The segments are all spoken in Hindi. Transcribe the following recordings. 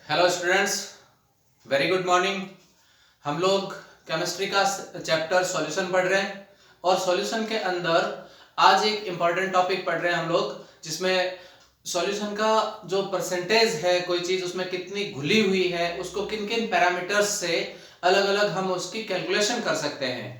Hello students, very good morning. हम लोग केमिस्ट्री का चैप्टर सॉल्यूशन पढ़ रहे हैं और सॉल्यूशन के अंदर आज एक इम्पॉर्टेंट टॉपिक पढ़ रहे हैं हम लोग, जिसमें सॉल्यूशन का जो परसेंटेज है, कोई चीज उसमें कितनी घुली हुई है, उसको किन किन पैरामीटर्स से अलग अलग हम उसकी कैलकुलेशन कर सकते हैं।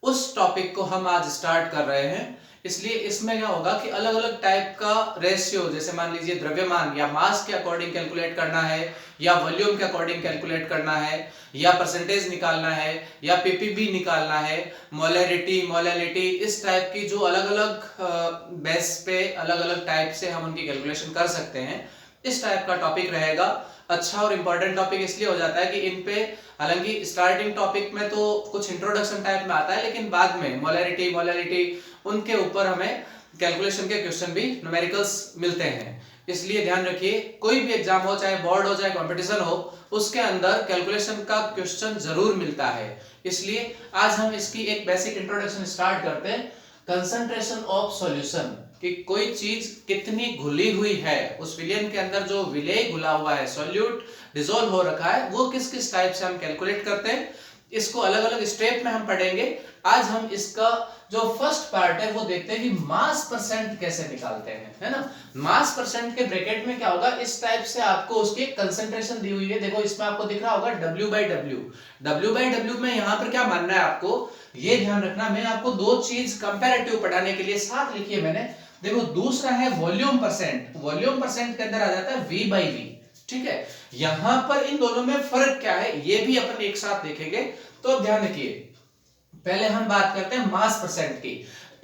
उस टॉपिक को हम आज स्टार्ट कर रहे हैं। इसलिए इसमें क्या होगा कि अलग अलग टाइप का रेशियो, जैसे मान लीजिए द्रव्यमान या मास के अकॉर्डिंग कैलकुलेट करना है, या वॉल्यूम के अकॉर्डिंग कैलकुलेट करना है, या परसेंटेज निकालना है, या पीपीबी निकालना है, मोलैरिटी, मोलैलिटी, इस टाइप की जो अलग अलग बेस पे अलग अलग टाइप से हम उनकी कैलकुलेशन कर सकते हैं, इस टाइप का टॉपिक रहेगा। अच्छा और इम्पोर्टेंट टॉपिक इसलिए हो जाता है कि इन पे, हालांकि स्टार्टिंग टॉपिक में तो कुछ इंट्रोडक्शन टाइप में आता है, लेकिन बाद में मोलैरिटी, मोलैलिटी, उनके ऊपर हमें कैलकुलेशन के क्वेश्चन भी, न्यूमेरिकल्स मिलते हैं। इसलिए ध्यान रखिए, कोई भी एग्जाम हो, चाहे बोर्ड हो चाहे कंपटीशन हो, उसके अंदर कैलकुलेशन का क्वेश्चन जरूर मिलता है। इसलिए आज हम इसकी एक बेसिक इंट्रोडक्शन स्टार्ट करते हैं। कंसंट्रेशन ऑफ सॉल्यूशन, कि कोई चीज कितनी घुली हुई है, उस विलयन के अंदर जो विलेय घुला हुआ है, सॉल्यूट डिसॉल्व हो रखा है, वो किस किस टाइप से हम कैलकुलेट करते हैं, इसको अलग अलग स्टेप में हम पढ़ेंगे। आज हम इसका जो फर्स्ट पार्ट है वो देखते हैं कि मास परसेंट कैसे निकालते हैं, है ना। मास परसेंट के ब्रैकेट में क्या होगा, इस टाइप से आपको उसकी कंसंट्रेशन दी हुई है। देखो इसमें आपको दिख रहा होगा W/W। W/W में यहाँ पर क्या मानना है आपको, ये ध्यान रखना। मैं आपको दो चीज कंपैरेटिव पढ़ाने के लिए साथ लिखी है मैंने। देखो दूसरा है वॉल्यूम परसेंट। वॉल्यूम परसेंट के अंदर आ जाता है V/V, ठीक है। यहां पर इन दोनों में फर्क क्या है, ये भी अपन एक साथ देखेंगे। तो ध्यान रखिए, पहले हम बात करते हैं मास परसेंट की।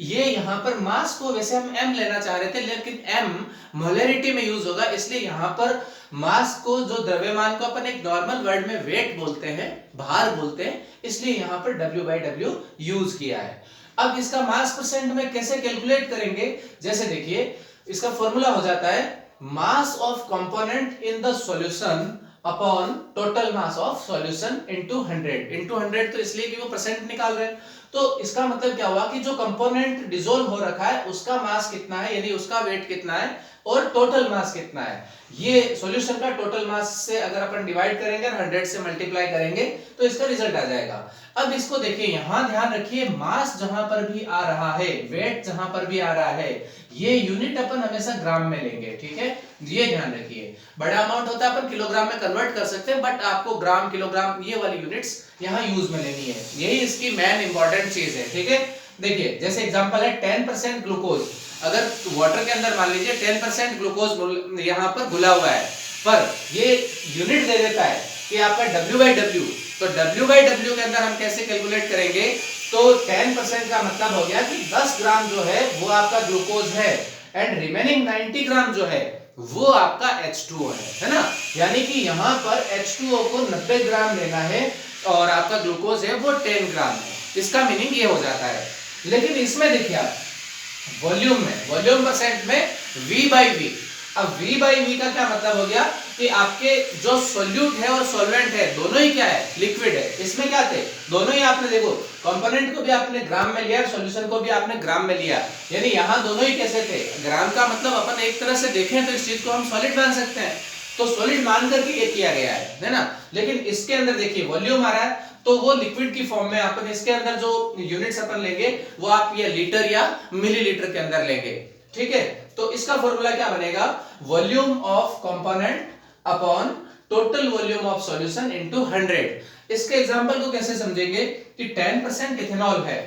ये यहां पर मास को वैसे हम m लेना चाह रहे थे, लेकिन m मोलैरिटी में यूज होगा, इसलिए यहां पर मास को, जो द्रव्यमान को अपन एक नॉर्मल वर्ड में वेट बोलते हैं, भार बोलते हैं, इसलिए यहां पर W/W यूज किया है। अब इसका मास परसेंट में कैसे कैलकुलेट करेंगे, जैसे देखिए इसका फॉर्मूला हो जाता है mass of component in the solution upon total mass of solution into 100। Into 100 तो इसलिए कि वो परसेंट निकाल रहे हैं। तो इसका मतलब क्या हुआ कि जो कंपोनेंट डिसॉल्व हो रखा है उसका मास कितना है, यानी उसका वेट कितना है, और टोटल मास कितना है। ये सॉल्यूशन का टोटल मास से अगर अपन डिवाइड करेंगे और 100 से मल्टीप्लाई करेंगे तो इसका रिजल्ट आ जाएगा। अब इसको देखिए, यहां ध्यान रखिए, मास जहां पर भी आ रहा है, वेट जहां पर भी आ रहा है, ये यूनिट अपन हमेशा ग्राम में लेंगे, ठीक है। ये ध्यान रखिए, बड़ा अमाउंट होता है अपन किलोग्राम में कन्वर्ट कर सकते हैं, बट आपको ग्राम, किलोग्राम, ये वाली यूनिट्स यहाँ यूज में लेनी है। यही इसकी मेन इंपॉर्टेंट चीज है, ठीक है। देखिए जैसे एग्जांपल है 10% ग्लूकोज। अगर वाटर के अंदर मान लीजिए 10% ग्लूकोज यहाँ पर घुला हुआ है, पर ये यूनिट दे देता है कि आपका W/W। तो W/W के अंदर हम कैसे कैलकुलेट करेंगे, तो 10% का मतलब हो गया कि 10 ग्राम जो है वो आपका ग्लूकोज है, एंड रिमेनिंग 90 ग्राम जो है वो आपका H2O है ना। यानी कि यहाँ पर H2O को 90 ग्राम लेना है और आपका ग्लूकोज है वो 10 ग्राम है। इसका मीनिंग ये हो जाता है। लेकिन इसमें देखिए आप वॉल्यूम में, वॉल्यूम परसेंट में V/V। अब V/V का क्या मतलब हो गया कि आपके जो सॉल्यूट है और सॉल्वेंट है, दोनों ही क्या है, लिक्विड है। इसमें क्या थे, दोनों ही आपने देखो, कंपोनेंट को भी आपने ग्राम में लिया, सॉल्यूशन को भी आपने ग्राम में लिया, यानी यहाँ दोनों ही कैसे थे, ग्राम का मतलब अपन एक तरह से देखें तो इस चीज को हम सॉलिड मान सकते हैं, तो सॉलिड मान करके ये किया गया है ना। लेकिन इसके अंदर देखिए वॉल्यूम आ रहा है, तो वो लिक्विड की फॉर्म में अपन इसके अंदर जो यूनिट्स अपन लेंगे वो आप ये लीटर या मिलीलीटर के अंदर लेंगे, ठीक है। तो इसका फॉर्मूला क्या बनेगा, volume of component upon total volume of solution into 100। इसके एग्जांपल को कैसे समझेंगे कि 10% इथेनॉल है,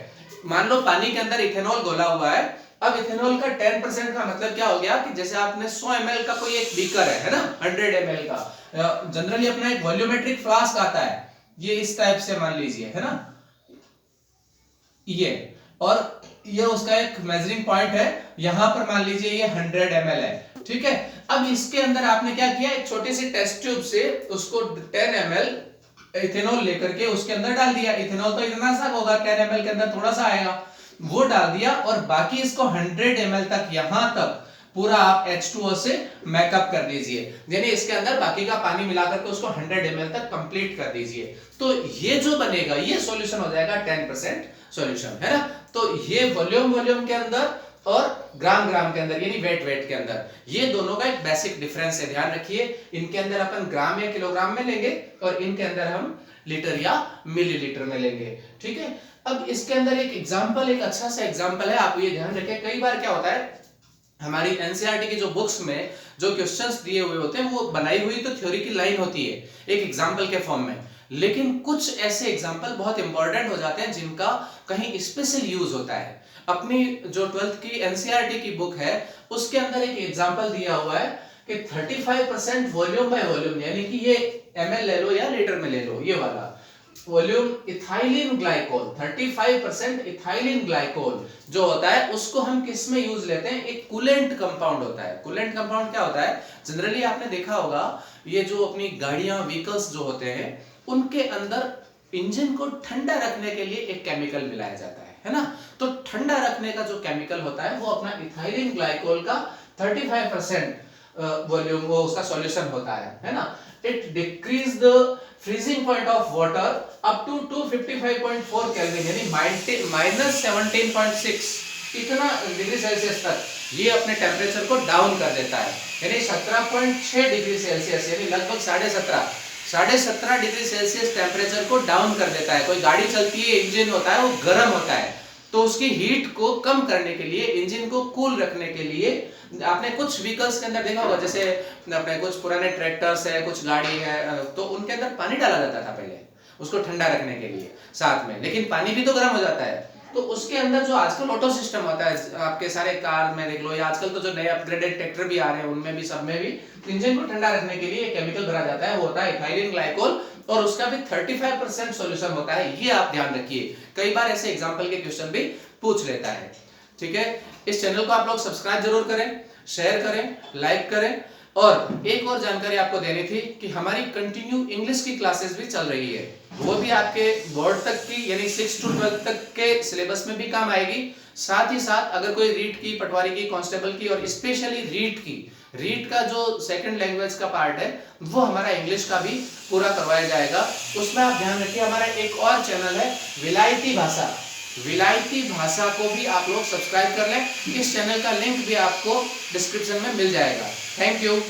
मान लो पानी के अंदर इथेनॉल घोला हुआ है। अब इथेनॉल का 10% का मतलब क्या हो गया कि जैसे आपने 100 ml का कोई एक बीकर है ना, 100 ml का, जनरली अपना एक वॉल्यूमेट्रिक फ्लास्क आता है, ये इस टाइप से मान लीजिए, है ना, ये, और ये उसका एक मेजरिंग पॉइंट है, यहां पर मान लीजिए ये 100 ml है, ठीक है। अब इसके अंदर आपने क्या किया, एक छोटी सी टेस्ट ट्यूब से उसको 10 ml इथेनॉल लेकर के उसके अंदर डाल दिया। इथेनॉल तो इतना सा होगा, 10 ml के अंदर थोड़ा सा आएगा, वो डाल दिया, और बाकी इसको 100 ml तक, यहां तक पूरा आप H2O से मैकअप कर दीजिए, यानी इसके अंदर बाकी का पानी मिलाकर के उसको 100 ml तक कंप्लीट कर दीजिए। तो ये जो बनेगा ये सॉल्यूशन हो जाएगा 10% सॉल्यूशन, है ना। तो ये वॉल्यूम के अंदर और ग्राम ग्राम के अंदर यानी वेट वेट के अंदर। ये दोनों का एक बेसिक डिफरेंस है, ध्यान रखिए। इनके अंदर अपन ग्राम या किलोग्राम में लेंगे और इनके अंदर हम लीटर या मिलीलीटर में लेंगे, ठीक है। अब इसके अंदर एक एग्जांपल, एक अच्छा सा एग्जांपल है, आप ये ध्यान रखें। कई बार क्या होता है हमारी एनसीईआरटी की जो बुक्स में जो क्वेश्चंस दिए हुए होते हैं वो बनाई हुई तो थ्योरी की लाइन होती है एक एग्जांपल के फॉर्म में, लेकिन कुछ ऐसे एग्जांपल बहुत इंपॉर्टेंट हो जाते हैं जिनका कहीं स्पेशल यूज होता है। अपनी जो 12th की एनसीईआरटी की बुक है उसके अंदर एक एग्जांपल दिया हुआ है कि 35% वॉल्यूम बाय वॉल्यूम, यानी कि ये ml ले लो या लीटर में ले लो, ये वाला volume ethylene glycol, 35% ethylene glycol जो होता है उसको हम किस में यूज लेते हैं, एक कूलेंट कंपाउंड होता है। कूलेंट कंपाउंड क्या होता है, जनरली आपने देखा होगा ये जो अपनी गाड़ियां व्हीकल्स जो होते हैं उनके अंदर इंजन को ठंडा रखने के लिए एक केमिकल मिलाया जाता है ना। तो ठंडा रखने का जो केमिकल होता है वो अपना इथाइलिन ग्लाइकोल का 35% वॉल्यूम वो उसका सॉल्यूशन होता है ना। It decreases the freezing point of water up to 255.4 kelvin, यानी -17.6 इतना डिग्री सेल्सियस तक ये अपने टेम्परेचर को डाउन कर देता है, यानी 17.6 डिग्री सेल्सियस, यानी लगभग 17.5 डिग्री सेल्सियस टेम्परेचर को डाउन कर देता है। कोई गाड़ी चलती है, इंजन होता है वो गर्म होता है, तो उसकी हीट को कम करने के लिए, इंजन को कूल रखने के लिए आपने कुछ व्हीकल्स के अंदर देखा होगा, जैसे अपने कुछ पुराने ट्रैक्टर्स है, कुछ गाड़ी है, तो उनके अंदर पानी डाला जाता था पहले उसको ठंडा रखने के लिए साथ में, लेकिन पानी भी तो गर्म हो जाता है। तो उसके अंदर जो आजकल ऑटो सिस्टम होता है आपके सारे कार में देख लो, या आजकल तो जो नए अपग्रेडेड ट्रैक्टर भी आ रहे हैं उनमें भी, सब में भी इंजन को ठंडा रखने के लिए केमिकल भरा जाता है, वो होता है इथाइलिन ग्लाइकोल, और उसका भी 35% सॉल्यूशन होता है। ये आप ध्यान रखिए, कई बार ऐसे एग्जांपल के क्वेश्चन भी पूछ लेता है, ठीक है। इस चैनल को आप लोग सब्सक्राइब जरूर करें, शेयर करें, लाइक करें। और एक और जानकारी आपको देनी थी कि हमारी कंटिन्यू इंग्लिश की क्लासेस भी चल रही है, वो भी आपके बोर्ड तक की यानी 6 to 12 तक के सिलेबस में भी काम आएगी। साथ ही साथ अगर कोई रीट की, पटवारी की, कांस्टेबल की और स्पेशली रीट का जो सेकंड लैंग्वेज का पार्ट है वो हमारा इंग्लिश का भी पूरा करवाया जाएगा। उसमें आप ध्यान रखिए, हमारा एक और चैनल है विलायती भाषा को भी आप लोग सब्सक्राइब कर लें। इस चैनल का लिंक भी आपको डिस्क्रिप्शन में मिल जाएगा। Thank you.